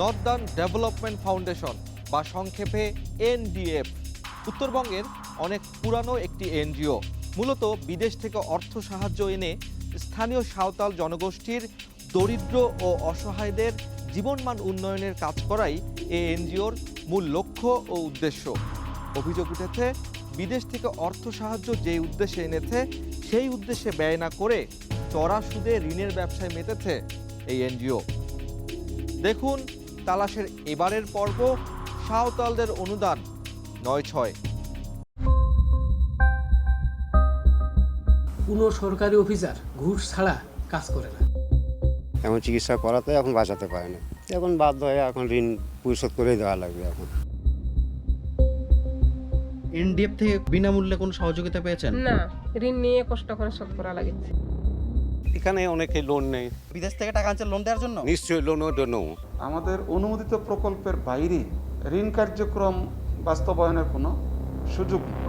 Northern development foundation বা সংক্ষেপে NDF উত্তরবঙ্গের অনেক পুরানো একটি এনজিও। মূলত বিদেশ থেকে অর্থ সাহায্য এনে স্থানীয় সাঁওতাল জনগোষ্ঠীর দরিদ্র ও অসহায়দের জীবনমান উন্নয়নের কাজ করাই এই এনজিওর মূল লক্ষ্য ও উদ্দেশ্য। অভিযোগ উঠেছে, বিদেশ থেকে অর্থ সাহায্য যে উদ্দেশ্যে এনেছে সেই উদ্দেশ্যে ব্যয় না করে চড়া সুদে ঋণের ব্যবসায় মেতেছে এই এনজিও। দেখুন তালাশের এবারের পর্ব, সাঁওতালদের অনুদান ৯/৬। কোনো সরকারি অফিসার ঘুষ ছাড়া কাজ করে না। এখন চিকিৎসা করাতে এখন বাঁচাতে পারে না, এখন বাধ্য হয়ে এখন ঋণ পরিশোধ করেই দেওয়া লাগবে। এখন এনডিএফ থেকে বিনামূল্যে কোনো সহযোগিতা পেয়েছেন? না, ঋণ নিয়ে কষ্ট করে শোধ করা লাগছে। এখানে অনেকে লোন নেই, বিদেশ থেকে টাকা আনছে লোন দেওয়ার জন্য? নিশ্চয়ই লোনও জন্য। আমাদের অনুমোদিত প্রকল্পের বাইরে ঋণ কার্যক্রম বাস্তবায়নের কোনো সুযোগ নেই।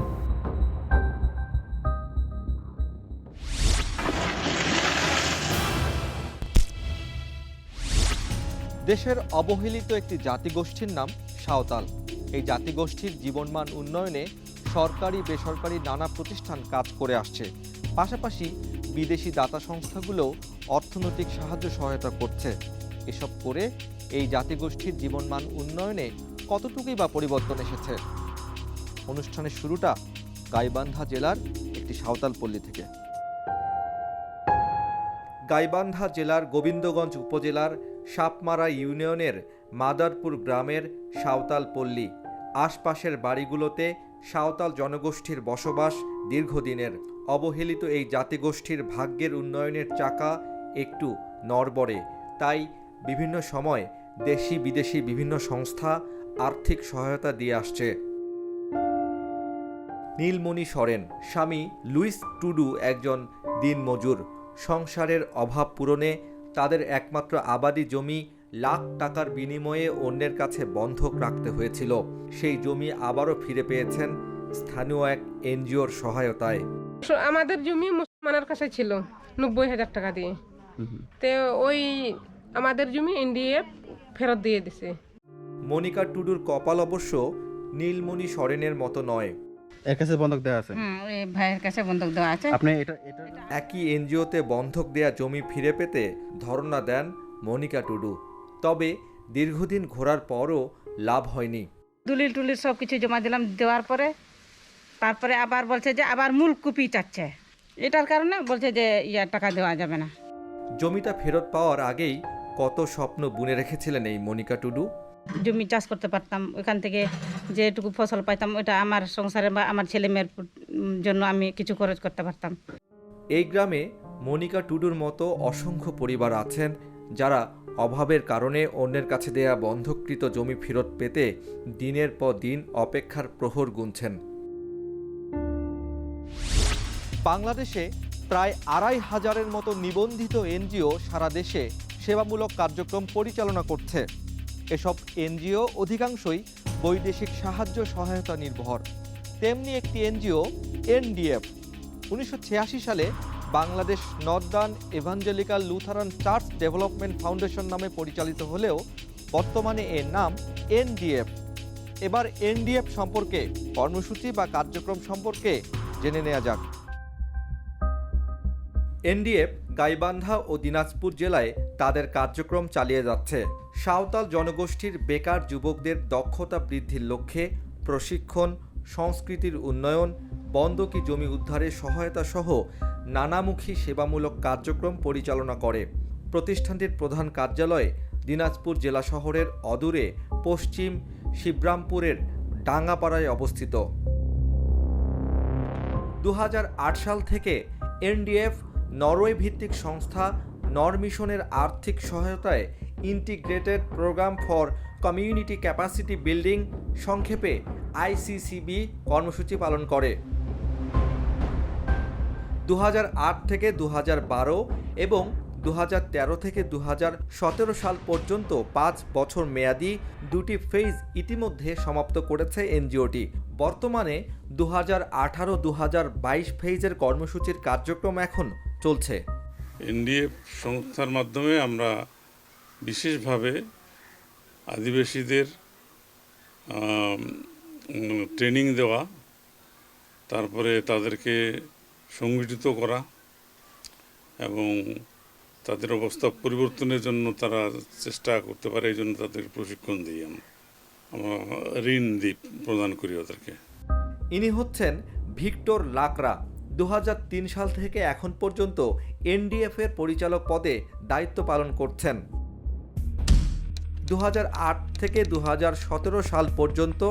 দেশের অবহেলিত একটি জাতিগোষ্ঠীর নাম সাঁওতাল। এই জাতিগোষ্ঠীর জীবনমান উন্নয়নে সরকারি বেসরকারি নানা প্রতিষ্ঠান কাজ করে আসছে। পাশাপাশি বিদেশি দাতা সংস্থাগুলো অর্থনৈতিক সাহায্য সহায়তা করছে। এসব করে এই জাতিগোষ্ঠীর জীবনমান উন্নয়নে কতটুকুই বা পরিবর্তন এসেছে? অনুষ্ঠানের শুরুটা গাইবান্ধা জেলার একটি সাঁওতাল পল্লী থেকে। গাইবান্ধা জেলার গোবিন্দগঞ্জ উপজেলার সাপমারা ইউনিয়নের মাদারপুর গ্রামের সাঁওতাল পল্লী। আশপাশের বাড়িগুলোতে সাঁওতাল জনগোষ্ঠীর বসবাস দীর্ঘদিনের। অবহেলিত এই জাতিগোষ্ঠীর ভাগ্যের উন্নয়নের চাকা একটু নড়বড়ে, তাই বিভিন্ন সময় দেশি বিদেশি বিভিন্ন সংস্থা আর্থিক সহায়তা দিয়ে আসছে। নীলমণি সরেন, স্বামী লুইস টুডু একজন দিনমজুর। সংসারের অভাব পূরণে তাদের একমাত্র আবাদি জমি লাখ টাকার বিনিময়ে অন্যের কাছে বন্ধক রাখতে হয়েছিল। সেই জমি আবারও ফিরে পেয়েছেন স্থানীয় এক এনজিওর সহায়তায়। আমাদের জমি মুসলমানের কাছে ছিল ৯০,০০০ টাকা দিয়ে, তো ওই আমাদের জমি এনডিএফ ফেরত দিয়ে দিছে। মনিকা টুডুর কপাল অবশ্য নীলমণি সরেনের মতো নয়। এর কাছে বন্ধক দেওয়া আছে? ওই ভাইয়ের কাছে বন্ধক দেওয়া আছে। আপনি এটা একই এনজিওতে বন্ধক দেয়া জমি ফিরে পেতে ধর্ণা দেন মনিকা টুডু। তবে দীর্ঘদিন ঘোরার পরও লাভ হয়নি। দলিল টুলিল সব কিছু জমা দিলাম, দেওয়ার পরে তারপরে আবার বলছে যে আবার মূল কপি চাচ্ছে। এটার কারণে বলছে যে টাকা দেওয়া যাবে না। জমিটা ফেরত পাওয়ার আগেই কত স্বপ্ন বুনে রেখেছিলেন এই মনিকা টুডু। জমি চাষ করতে পারতাম, ওইখান থেকে যেটুকু ফসল পাইতাম ওটা আমার সংসারে বা আমার ছেলে মেয়ের জন্য আমি কিছু খরচ করতে পারতাম। এই গ্রামে মনিকা টুডুর মতো অসংখ্য পরিবার আছেন যারা অভাবের কারণে অন্যের কাছে দেয়া বন্ধককৃত জমি ফেরত পেতে দিনের পর দিন অপেক্ষার প্রহর গুনছেন। বাংলাদেশে প্রায় ২৫০০-এর মতো নিবন্ধিত এনজিও সারা দেশে সেবামূলক কার্যক্রম পরিচালনা করছে। এসব এনজিও অধিকাংশই বৈদেশিক সাহায্য সহায়তা নির্ভর। তেমনি একটি এনজিও এনডিএফ ১৯৮৬ সালে Bangladesh northern evangelical Lutheran church development foundation নামে পরিচালিত হলেও বর্তমানে এর নাম এনডিএফ। এবার এনডিএফ সম্পর্কে কর্মসূচি বা কার্যক্রম সম্পর্কে জেনে নেওয়া যাক। এনডিএফ গাইবান্ধা ও দিনাজপুর জেলায় তাদের কার্যক্রম চালিয়ে যাচ্ছে। সাঁওতাল জনগোষ্ঠীর বেকার যুবকদের দক্ষতা বৃদ্ধির লক্ষ্যে প্রশিক্ষণ, সংস্কৃতির উন্নয়ন, বন্ধকি জমি উদ্ধারে সহায়তা সহ নানামুখী সেবামূলক কার্যক্রম পরিচালনা করে। প্রতিষ্ঠানটির প্রধান কার্যালয় দিনাজপুর জেলা শহরের অদূরে পশ্চিম শিবরামপুরের ডাঙ্গাপাড়ায় অবস্থিত। ২০০৮ সাল থেকে এনডিএফ নরওয়ে ভিত্তিক সংস্থা নরমিশনের আর্থিক সহায়তায় integrated program for community capacity building সংক্ষেপে আইসিসিবি কর্মসূচি পালন করে। ২০০৮ থেকে ২০১২ এবং ২০১৩ থেকে ২০১৭ সাল পর্যন্ত ৫ বছর মেয়াদী দুটি ফেজ ইতিমধ্যে সমাপ্ত করেছে এনজিওটি। বর্তমানে ২০১৮-২০২২ ফেজের কর্মসূচির কার্যক্রম এখন চলছে। এনডিএফ সংস্থার মাধ্যমে আমরা বিশেষভাবে আদিবাসীদের ট্রেনিং দেওয়া, তারপরে তাদেরকে সংগঠিত করা এবং তাদের অবস্থা পরিবর্তনের জন্য তারা চেষ্টা করতে পারে, এই জন্য তাদের প্রশিক্ষণ দিই আমরা ঋণ প্রদান করি ওদেরকে। ইনি হচ্ছেন ভিক্টর লাকরা। 2003 সাল থেকে এখন পর্যন্ত এনডিএফ এর পরিচালক পদে দায়িত্ব পালন করছেন। 2008 থেকে 2017 সাল পর্যন্ত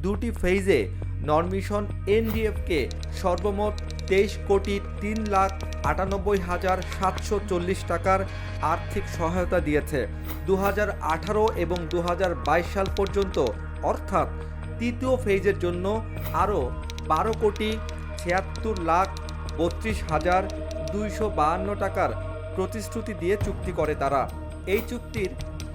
দুটি ফেজে নরমিশন এনডিএফকে সর্বমোট 23,03,98,740 টাকার আর্থিক সহায়তা দিয়েছে। 2018 এবং 2022 সাল পর্যন্ত অর্থাৎ তৃতীয় ফেজের জন্য আরও 12,76,32,252 টাকার প্রতিশ্রুতি দিয়ে চুক্তি করে তারা। এই চুক্তির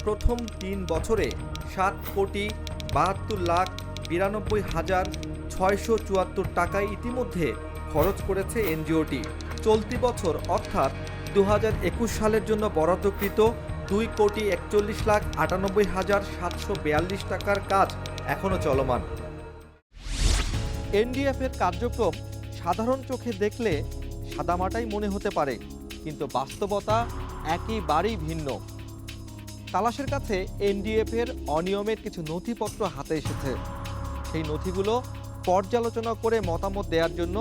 প্রথম 3 বছরে 7,72,92,674 টাকা ইতিমধ্যে খরচ করেছে এনজিওটি। চলতি বছর অর্থাৎ 2021 সালের জন্য বরাদ্দকৃত 2,41,98,742 টাকার কাজ এখনও চলমান। এনডিএফ এর কার্যক্রম সাধারণ চোখে দেখলে সাদামাটাই মনে হতে পারে, কিন্তু বাস্তবতা একেবারেই ভিন্ন। তালাশের কাছে এনডিএফ এর অনিয়মের কিছু নথিপত্র হাতে এসেছে। সেই নথিগুলো পর্যালোচনা করে মতামত দেওয়ার জন্য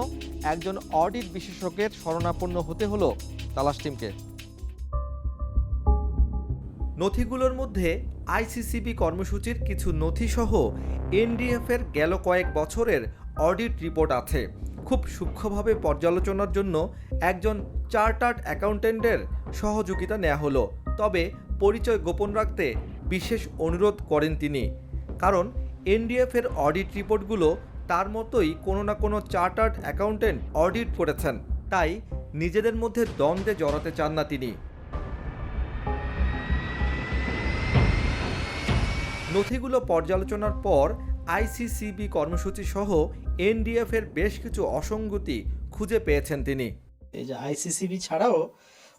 একজন অডিট বিশেষজ্ঞের শরণাপন্ন হতে হলো তালাশ টিমকে। নথিগুলোর মধ্যে আইসিসিবি কর্মসূচির কিছু নথিসহ এনডিএফ এর গেল কয়েক বছরের অডিট রিপোর্ট আছে। খুব সূক্ষ্মভাবে পর্যালোচনার জন্য একজন চার্টার্ড অ্যাকাউন্ট্যান্টের সহযোগিতা নেওয়া হলো, তবে পরিচয় গোপন রাখতে বিশেষ অনুরোধ করেন তিনি। কারণ এনডিএফ এর অডিট রিপোর্টগুলো তার মতোই কোনো না কোনো চার্টার্ড অ্যাকাউন্ট্যান্ট অডিট করেছেন, তাই নিজেদের মধ্যে দ্বন্দ্বে জড়াতে চান না তিনি। নথিগুলো পর্যালোচনার পর আইসিসিবি কর্মসূচি সহ এনডিএফ এর বেশ কিছু অসঙ্গতি খুঁজে পেয়েছেন তিনি। এই যে আইসিসিবি ছাড়াও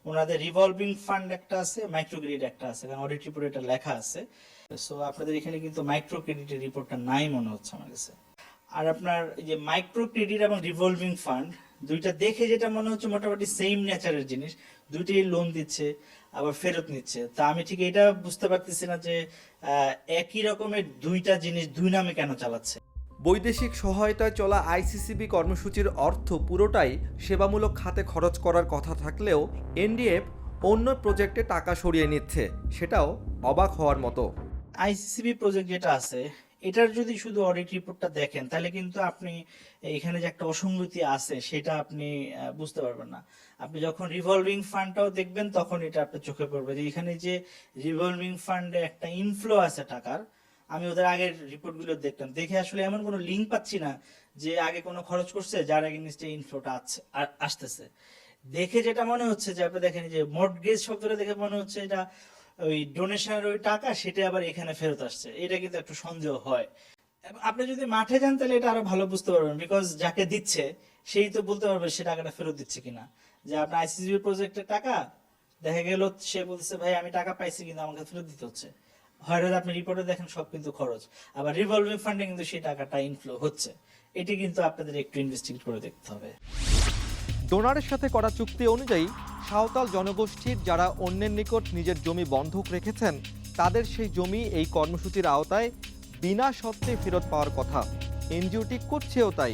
ওনাদের রিভলভিং ফান্ড একটা আছে, মাইক্রো ক্রেডিট একটা আছে, কারণ অডিট রিপোর্টে এটা লেখা আছে। সো আপনাদের এখানে কিন্তু মাইক্রো ক্রেডিটের রিপোর্টটা নাই মনে হচ্ছে আমার কাছে। আর আপনার এই যে মাইক্রো ক্রেডিট এবং রিভলভিং ফান্ড দুইটা দেখে যেটা মনে হচ্ছে মোটামুটি সেম নেচারের জিনিস, দুইটাই লোন দিচ্ছে আবার ফেরত নিচ্ছে। তা আমি ঠিক এটা বুঝতে পারতেছি না যে একই রকমের দুইটা জিনিস দুই নামে কেন চালাচ্ছে। বৈদেশিক সহায়তায় চলা আইসিসিবি কর্মসূচির অর্থ পুরোটাই সেবামূলক খাতে খরচ করার কথা থাকলেও এনডিএফ অন্য প্রজেক্টে টাকা সরিয়ে নিচ্ছে, সেটাও অবাক হওয়ার মতো। আইসিসিবি প্রজেক্ট যেটা আছে এটার যদি শুধু অডিট রিপোর্টটা দেখেন তাহলে কিন্তু আপনি এখানে যে একটা অসঙ্গতি আছে সেটা আপনি বুঝতে পারবেন না। আপনি যখন রিভলভিং ফান্ডটাও দেখবেন তখন এটা আপনার চোখে পড়বে যে এখানে যে রিভলভিং ফান্ডে একটা ইনফ্লো আছে টাকার। আমি ওদের আগের রিপোর্টগুলো দেখলাম, দেখে আসলে এমন কোনো লিঙ্ক পাচ্ছি না যে আগে কোনো খরচ করছে যার এগেইনস্টে ইনফ্লোটা আসতেছে। দেখে যেটা মনে হচ্ছে যে আপনি দেখেন যে মর্টগেজ শব্দটা দেখে মনে হচ্ছে এটা ওই ডোনেশনের ওই টাকা সেটা আবার এখানে ফেরত আসছে, এটা কিন্তু একটু সন্দেহ হয়। আপনি যদি মাঠে যান তাহলে এটা আরো ভালো বুঝতে পারবেন, বিকজ যাকে দিচ্ছে সেই তো বলতে পারবে সে টাকাটা ফেরত দিচ্ছে কিনা। যে আপনার আইসিসিবি প্রজেক্টের টাকা দেখা গেল সে বলছে ভাই আমি টাকা পাইছি কিন্তু আমাকে ফেরত দিতে হচ্ছে, হয়তো আপনি রিপোর্টে দেখেন সব কিন্তু খরচ, আবার রিভলভিং ফান্ডে কিন্তু সেই টাকাটা ইনফ্লো হচ্ছে। এটি কিন্তু আপনাদের একটু ইনভেস্টিগেট করে দেখতে হবে। ডোনারের সাথে করা চুক্তি অনুযায়ী সাঁওতাল জনগোষ্ঠীর যারা অন্যের নিকট নিজের জমি বন্ধক রেখেছেন তাদের সেই জমি এই কর্মসূচির আওতায় বিনা শর্তে ফেরত পাওয়ার কথা। এনজিওটি করছেও তাই,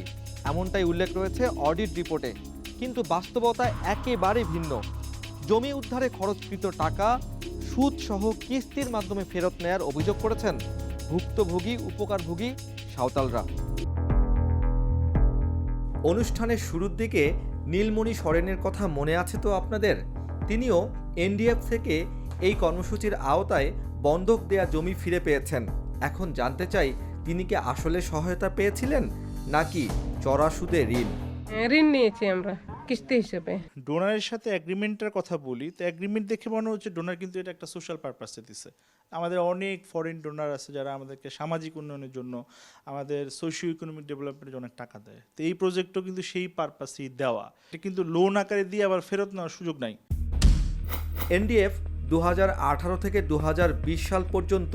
এমনটাই উল্লেখ রয়েছে অডিট রিপোর্টে। কিন্তু বাস্তবতা একেবারে ভিন্ন। জমি উদ্ধারে খরচকৃত টাকা সুদসহ কিস্তির মাধ্যমে ফেরত নেয়ার অভিযোগ করেছেন ভুক্তভোগী উপকারভোগী সাঁওতালরা। অনুষ্ঠানের শুরুর দিকে নীলমণি সরেনের কথা মনে আছে তো আপনাদের? তিনিও এনডিএফ থেকে এই কর্মসূচির আওতায় বন্ধক দেয়া জমি ফিরে পেয়েছেন। এখন জানতে চাই তিনি কি আসলে সহায়তা পেয়েছিলেন নাকি চড়া সুদে ঋণ? ঋণ নিয়েছি আমরা কিস্তি হিসেবে। ডোনারের সাথে এগ্রিমেন্টের কথা বলি, তো এগ্রিমেন্ট দেখে মনে হচ্ছে ডোনার কিন্তু এটা একটা সোশ্যাল পারপাসে দিছে। আমাদের অনেক ফরেন ডোনার আছে যারা আমাদেরকে সামাজিক উন্নয়নের জন্য, আমাদের সোশিও ইকোনমিক ডেভেলপমেন্টের জন্য টাকা দেয়। তো এই প্রজেক্টও কিন্তু সেই পারপাসেই দেওয়া, এটা কিন্তু লোন আকারে দিয়ে আবার ফেরত নেওয়ার সুযোগ নাই। এনডিএফ 2018 থেকে 2020 সাল পর্যন্ত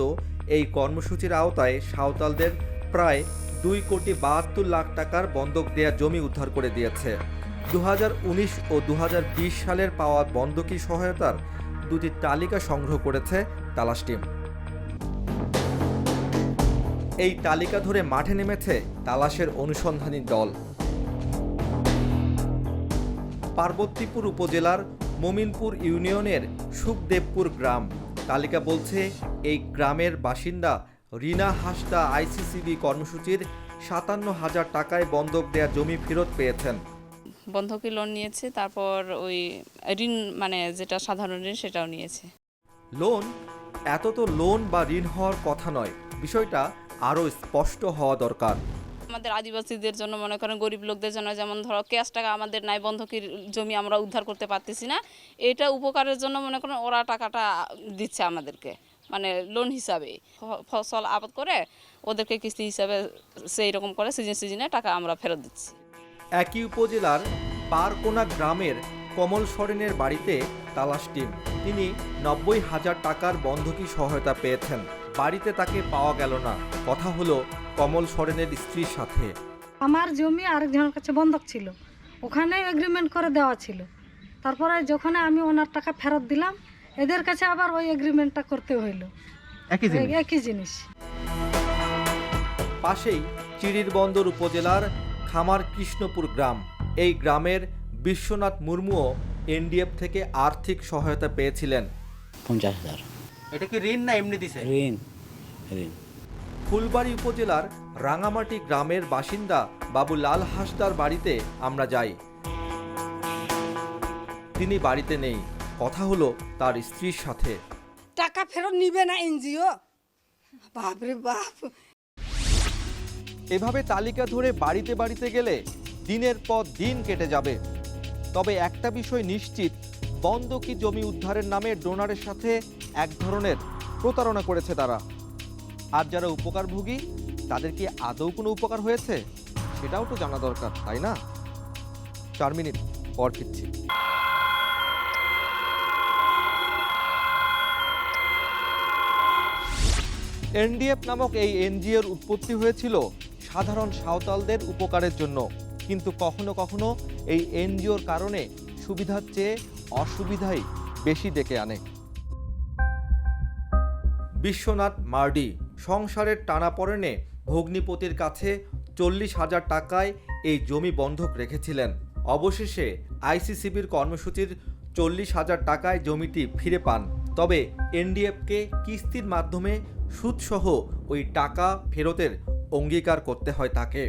এই কর্মসূচির আওতায় সাঁওতালদের প্রায় 2,72 লাখ টাকার বন্ধক দেয়া জমি উদ্ধার করে দিয়েছে। 2019 ও 2020 সালের পাওয়া বন্ধকি সহায়তার দুটি তালিকা সংগ্রহ করেছে তালাশ টিম। এই তালিকা ধরে মাঠে নেমেছে তালাশের অনুসন্ধানী দল। পার্বতীপুর উপজেলার মমিনপুর ইউনিয়নের সুখদেবপুর গ্রাম। তালিকা বলছে এই গ্রামের বাসিন্দা রিনা হাসদা আইসিসিবি কর্মসূচির 57,000 টাকায় বন্ধক দেয়া জমি ফেরত পেয়েছেন। বন্ধকি লোন নিয়েছে, তারপর ওই ঋণ মানে যেটা সাধারণ ঋণ সেটাও নিয়েছে। লোন এত তো লোন বা ঋণ হওয়ার কথা নয়, বিষয়টা আরও স্পষ্ট হওয়া দরকার। আমাদের আদিবাসীদের জন্য, মনে করেন গরিব লোকদের জন্য, যেমন ধরো ক্যাশ টাকা আমাদের নাই, বন্ধকির জমি আমরা উদ্ধার করতে পারতেছি না, এটা উপকারের জন্য মনে করেন ওরা টাকাটা দিচ্ছে আমাদেরকে, মানে লোন হিসাবে। ফসল আবাদ করে ওদেরকে কিস্তি হিসাবে সেই রকম করে সিজনে টাকা আমরা ফেরত দিচ্ছি। একই উপজেলার পারকোনা গ্রামের কমল সরেনের বাড়িতে তালাশ টিম। তিনি 90,000 টাকার বন্ধকি সহায়তা পেয়েছেন। বাড়িতে তাকে পাওয়া গেল না। কথা হলো কমল সরেনের স্ত্রীর সাথে। আমার জমি আরেকজনের কাছে বন্ধক ছিল, ওখানে এগ্রিমেন্ট করে দেওয়া ছিল। তারপরে যখন আমি ওনার টাকা ফেরত দিলাম, এদের কাছে আবার ওই এগ্রিমেন্টটা করতে হইল। একই জিনিস। পাশেই চিড়িরবন্দর উপজেলার খামার কৃষ্ণপুর গ্রাম। এই গ্রামের বিশ্বনাথ মুর্মুও এনডিএফ থেকে আর্থিক সহায়তা পেয়েছিলেন। 50,000। এটা কি ঋণ না এমনি দিছে? ঋণ। ফুলবাড়ী উপজেলার রাঙামাটি গ্রামের বাসিন্দা বাবু লাল হাসদার বাড়িতে আমরা যাই। তিনি বাড়িতে নেই। কথা হলো তার স্ত্রীর সাথে। টাকা ফেরত নিবে না এনজিও? বাপরে বাপ। এভাবে তালিকা ধরে বাড়িতে বাড়িতে গেলে দিনের পর দিন কেটে যাবে। তবে একটা বিষয় নিশ্চিত, বন্ধকি জমি উদ্ধারের নামে ডোনারের সাথে এক ধরনের প্রতারণা করেছে তারা। আর যারা উপকারভোগী, তাদের কি আদৌ কোনো উপকার হয়েছে সেটাও তো জানা দরকার, তাই না? 4 মিনিট পর ফিরছি। এনডিএফ নামক এই এনজিওর উৎপত্তি হয়েছিল সাধারণ সাঁওতালদের উপকারের জন্য, কিন্তু কখনো কখনো এই এনজিওর কারণে সুবিধার চেয়ে অসুবিধাই বেশি ডেকে আনে। বিশ্বনাথ মার্ডি সংসারের টানাপড়েনে ভগ্নিপতির কাছে 40,000 টাকায় এই জমি বন্ধক রেখেছিলেন। অবশেষে আইসিসিবির কর্মসূচির 40,000 টাকায় জমিটি ফিরে পান। তবে এনডিএফকে কিস্তির মাধ্যমে সুদসহ ওই টাকা ফেরতের অঙ্গীকার করতে হয় তাকে।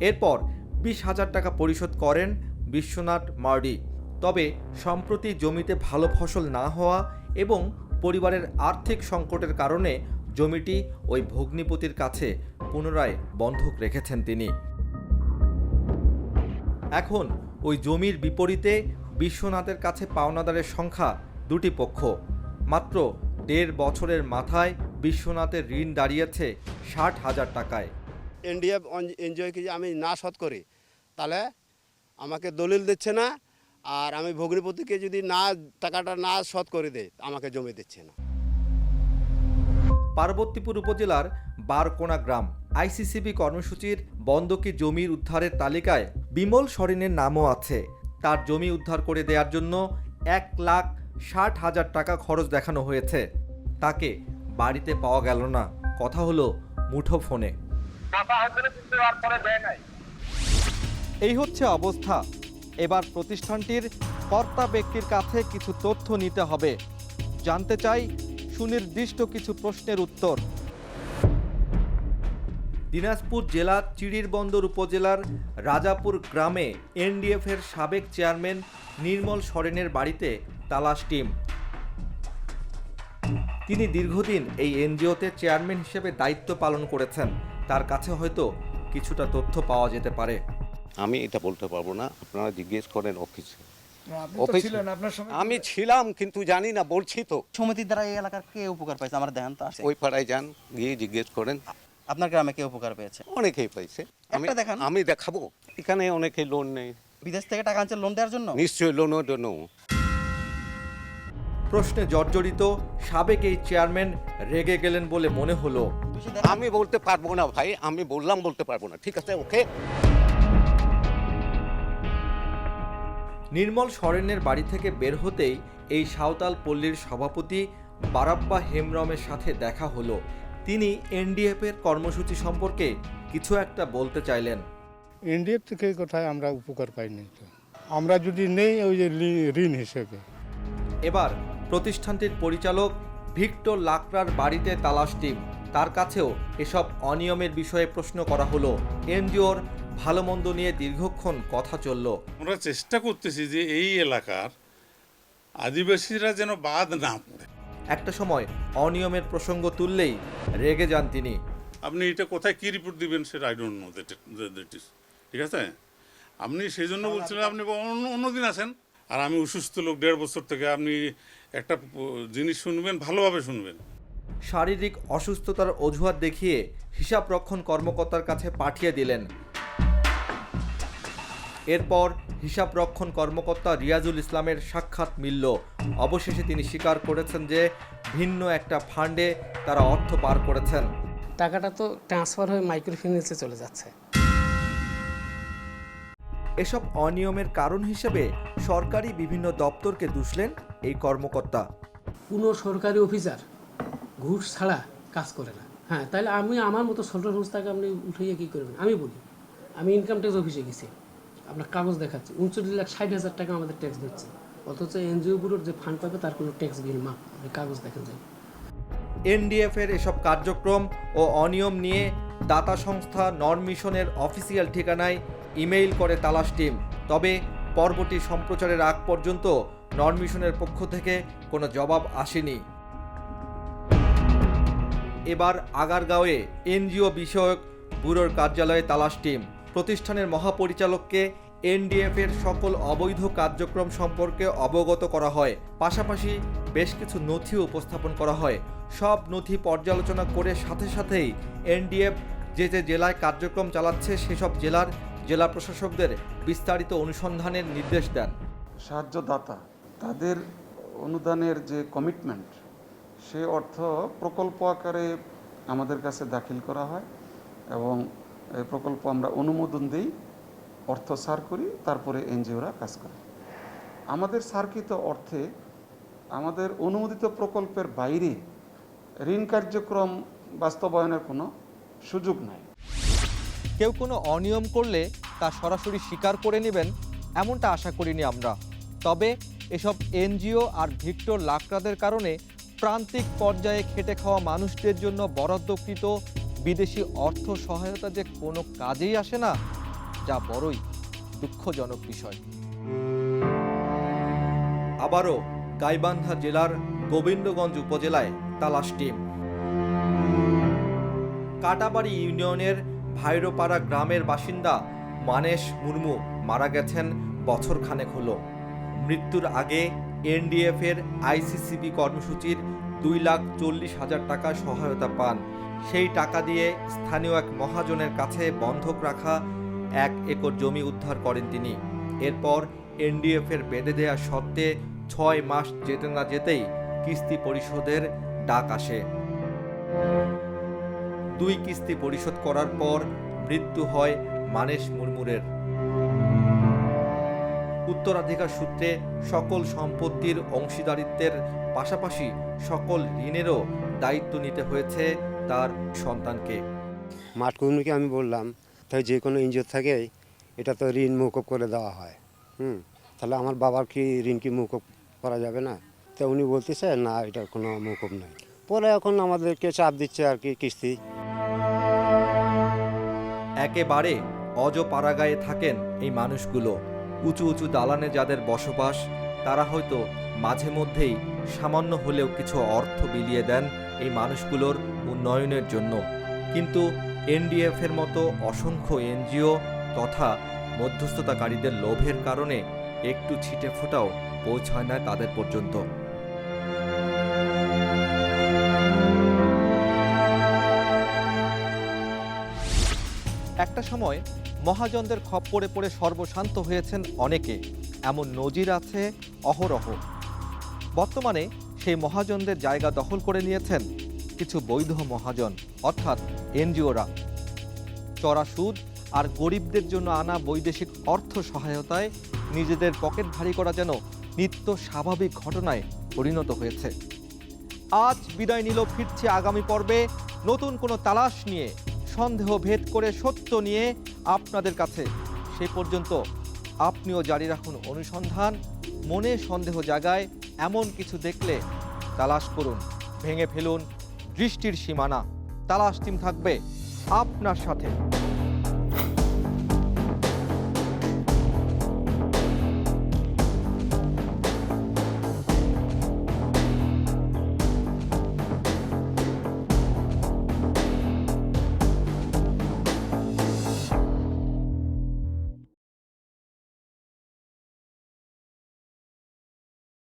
এরপর 20,000 টাকা পরিশোধ করেন বিশ্বনাথ মার্ডি। তবে সম্প্রতি জমিতে ভালো ফসল না হওয়া এবং পরিবারের আর্থিক সংকটের কারণে জমিটি ওই ভগ্নিপতির কাছে পুনরায় বন্ধক রেখেছেন তিনি। এখন ওই জমির বিপরীতে বিশ্বনাথের কাছে পাওনাদারের সংখ্যা 2টি পক্ষ। মাত্র 1.5 বছরের মাথায় বিশ্বনাথের ঋণ দাঁড়িয়েছে 60,000 টাকায়। এনডিএফ এনজিওকে যে আমি না শোধ করি, তাহলে আমাকে দলিল দিচ্ছে না, আর আমি ভগ্নিপতিকে যদি টাকাটা না শোধ করে দেয়, আমাকে জমি দিচ্ছে না। পার্বতীপুর উপজেলার বারকোনা গ্রাম। আইসিসিবি কর্মসূচির বন্ধকি জমির উদ্ধারের তালিকায় বিমল সরেনের নামও আছে। তার জমি উদ্ধার করে দেওয়ার জন্য 1,60,000 টাকা খরচ দেখানো হয়েছে। তাকে বাড়িতে পাওয়া গেল না। কথা হলো মুঠো ফোনে। এই হচ্ছে অবস্থা। এবার প্রতিষ্ঠানটির কর্তা ব্যক্তির কাছে কিছু তথ্য নিতে হবে। জানতে চাই সুনির্দিষ্ট কিছু প্রশ্নের উত্তর। দিনাজপুর জেলার চিড়িরবন্দর উপজেলার রাজাপুর গ্রামে এনডিএফের সাবেক চেয়ারম্যান নির্মল সরেনের বাড়িতে তালাশ টিম। তিনি দীর্ঘদিন এই এনজিওতে চেয়ারম্যান হিসেবে দায়িত্ব পালন করেছেন। তার কাছে হয়তো কিছুটা তথ্য পাওয়া যেতে পারে। আমি এটা বলতে পারবো না, আপনারা জিজ্ঞেস করেন অফিসে। আমি ছিলাম, কিন্তু জানি না, বলছি তো। সমিতির দ্বারা এই এলাকার কে উপকার পাইছে আমার দেখান তো আছে। ওই পাড়ায় যান, গিয়ে জিজ্ঞেস করেন। আপনার গ্রামে কে উপকার পেয়েছে? অনেকেই পাইছে। আমি দেখাবো। এখানে অনেকে লোন নেই। বিদেশ থেকে টাকা আনছে লোন দেওয়ার জন্য? নিশ্চয়ই লোনের জন্য। প্রশ্নে জর্জরিত সাবেক এই চেয়ারম্যান রেগে গেলেন বলে মনে হলো। আমি বলতে পারবো না ভাই, আমি বললাম বলতে পারবো না, ঠিক আছে, ওকে। নির্মল সরেনের বাড়ি থেকে বের হতেই এই সাঁওতাল পল্লীর সভাপতি বারাব্বা হেমরমের সাথে দেখা হলো। তিনি এনডিএফ এর কর্মসূচি সম্পর্কে কিছু একটা বলতে চাইলেন। এনডিএফ থেকে কোথায় আমরা উপকার পাইনি, তো আমরা যদি নেই ওই যে ঋণ হিসেবে। এবার প্রতিষ্ঠানটির পরিচালক ভিক্টর লাকড়ার বাড়িতে তালাশ টিম। তার কাছেও এসব অনিয়মের বিষয়ে প্রশ্ন করা হলো। এনজিওর ভালো মন্দ নিয়ে দীর্ঘক্ষণ কথা চলল। আমরা চেষ্টা করতেছি যে এই এলাকার আদিবাসীরা যেন বাদ না পড়ে। একটা সময় অনিয়মের প্রসঙ্গ তুললেই রেগে যান তিনি। আপনি এটা কোথায় কি রিপোর্ট দিবেন সেটা I don't know that is, ঠিক আছে। আপনি সেই জন্য বলছিলেন আপনি অন্যদিন আসেন। আর আমি অসুস্থ লোক, 1.5 বছর থেকে, আপনি একটা জিনিস শুনবেন, ভালোভাবে শুনবেন। শারীরিক অসুস্থতার অজুহাত দেখিয়ে হিসাব রক্ষণ কর্মকর্তার কাছে পাঠিয়ে দিলেন। এরপর হিসাব রক্ষণ কর্মকর্তা রিয়াজুল ইসলামের সাক্ষাৎ মিলল। অবশেষে তিনি স্বীকার করেছেন যে ভিন্ন একটা ফান্ডে তারা অর্থ পার করেছেন। টাকাটা তো ট্রান্সফার হয়ে মাইক্রোফিন্যান্সে চলে যাচ্ছে। এসব অনিয়মের কারণ হিসেবে সরকারি বিভিন্ন দপ্তরকে দুষলেন এই কর্মকর্তা। কোনো সরকারি অফিসার ঘুষ ছাড়া কাজ করে না। হ্যাঁ, তাহলে আমি আমার মতো ছোট সংস্থাকে আপনি উঠাইয়া কী করবেন? আমি বলি, আমি ইনকাম ট্যাক্স অফিসে গেছি, আপনার কাগজ দেখাচ্ছি, 39,60,000 টাকা আমাদের ট্যাক্স দিচ্ছে, অথচ এনজিও গুলোর যে ফান্ড পাবে তার কোনো ট্যাক্স বিল মা আপনি কাগজ দেখেন যায়। এনডিএফ এর এসব কার্যক্রম ও অনিয়ম নিয়ে দাতা সংস্থা নর্ম মিশনের অফিসিয়াল ঠিকানায় ইমেইল করে তালাশ টিম। তবে পর্বটি সম্প্রচারের আগ পর্যন্ত নর্ম মিশনের পক্ষ থেকে কোনো জবাব আসেনি। এবার আগারগাঁওয়ে এনজিও বিষয়ক ব্যুরোর কার্যালয়ে তালাশ টিম। প্রতিষ্ঠানের মহাপরিচালককে এনডিএফ এর সকল অবৈধ কার্যক্রম সম্পর্কে অবগত করা হয়। পাশাপাশি বেশ কিছু নথি উপস্থাপন করা হয়। সব নথি পর্যালোচনা করে সাথে সাথেই এনডিএফ যে যে জেলায় কার্যক্রম চালাচ্ছে সেসব জেলার জেলা প্রশাসকদের বিস্তারিত অনুসন্ধানের নির্দেশ দেন। সাহায্যদাতা তাদের অনুদানের যে কমিটমেন্ট, সে অর্থ প্রকল্প আকারে আমাদের কাছে দাখিল করা হয় এবং এই প্রকল্প আমরা অনুমোদন দিই, অর্থ সার করি, তারপরে এনজিওরা কাজ করে। আমাদের সার্কিত অর্থে আমাদের অনুমোদিত প্রকল্পের বাইরে ঋণ কার্যক্রম বাস্তবায়নের কোনো সুযোগ নাই। কেউ কোনো অনিয়ম করলে তা সরাসরি স্বীকার করে নেবেন এমনটা আশা করিনি আমরা। তবে এসব এনজিও আর ভিক্টর লাকড়াদের কারণে প্রান্তিক পর্যায়ে খেটে খাওয়া মানুষদের জন্য বরাদ্দকৃত বিদেশি অর্থ সহায়তা যে কোনো কাজেই আসে না, যা বড়ই দুঃখজনক বিষয়। আবারও গাইবান্ধা জেলার গোবিন্দগঞ্জ উপজেলায় তালাশ টিম। কাটাবাড়ি ইউনিয়নের ভাইরোপাড়া গ্রামের বাসিন্দা মানেশ মুর্মু মারা গেছেন বছরখানেক হলো। মৃত্যুর আগে এনডিএফ এর আইসিসিবি কর্মসূচির 2,40,000 টাকা সহায়তা পান। সেই টাকা দিয়ে স্থানীয় এক মহাজনের কাছে বন্ধক রাখা 1 একর জমি উদ্ধার করেন তিনি। এরপর এনডিএফ এর বেঁধে দেয়া শর্তে 6 মাস যেতে না যেতেই কিস্তি পরিশোধের ডাক আসে। 2 কিস্তি পরিশোধ করার পর মৃত্যু হয় মানেশ মুর্মুরের। উত্তরাধিকার সূত্রে সকল সম্পত্তির অংশীদারিত্বের পাশাপাশি সকল ঋণেরও দায়িত্ব নিতে হয়েছে তার সন্তানকে। মাঠ কর্মীকে আমি বললাম, তাই যে কোনো এনজিও থাকে এটা তো ঋণ মৌকুব করে দেওয়া হয়, তাহলে আমার বাবার কি ঋণ কি মৌকুব করা যাবে না? তো উনি বলতেছে না, এটা কোনো মৌকুব নাই। পরে এখন আমাদেরকে চাপ দিচ্ছে আর কি কিস্তি। একেবারে অজপাড়াগায়ে থাকেন এই মানুষগুলো। উঁচু উঁচু দালানে যাদের বসবাস, তারা হয়তো মাঝে মধ্যেই সামান্য হলেও কিছু অর্থ বিলিয়ে দেন এই মানুষগুলোর উন্নয়নের জন্য। কিন্তু এনডিএফ এর মতো অসংখ্য এনজিও তথা মধ্যস্থতাকারীদের লোভের কারণে একটু ছিটে ফোঁটাও পৌঁছায় না তাদের পর্যন্ত। একটা সময় মহাজনদের খপ্পরে পড়ে সর্বশান্ত হয়েছেন অনেকে, এমন নজির আছে অহরহ। বর্তমানে সেই মহাজনদের জায়গা দখল করে নিয়েছেন কিছু বৈধ মহাজন, অর্থাৎ এনজিওরা। চড়া সুদ আর গরিবদের জন্য আনা বৈদেশিক অর্থ সহায়তায় নিজেদের পকেট ভারী করা যেন নিত্য স্বাভাবিক ঘটনায় পরিণত হয়েছে। আজ বিদায় নিল, ফিরছে আগামী পর্বে নতুন কোনো তালাশ নিয়ে, সন্দেহ ভেদ করে সত্য নিয়ে আপনাদের কাছে। সে পর্যন্ত আপনিও জারি রাখুন অনুসন্ধান। মনে সন্দেহ জাগায় এমন কিছু দেখলে তালাশ করুন, ভেঙে ফেলুন দৃষ্টির সীমানা। তালাশ টিম থাকবে আপনার সাথে।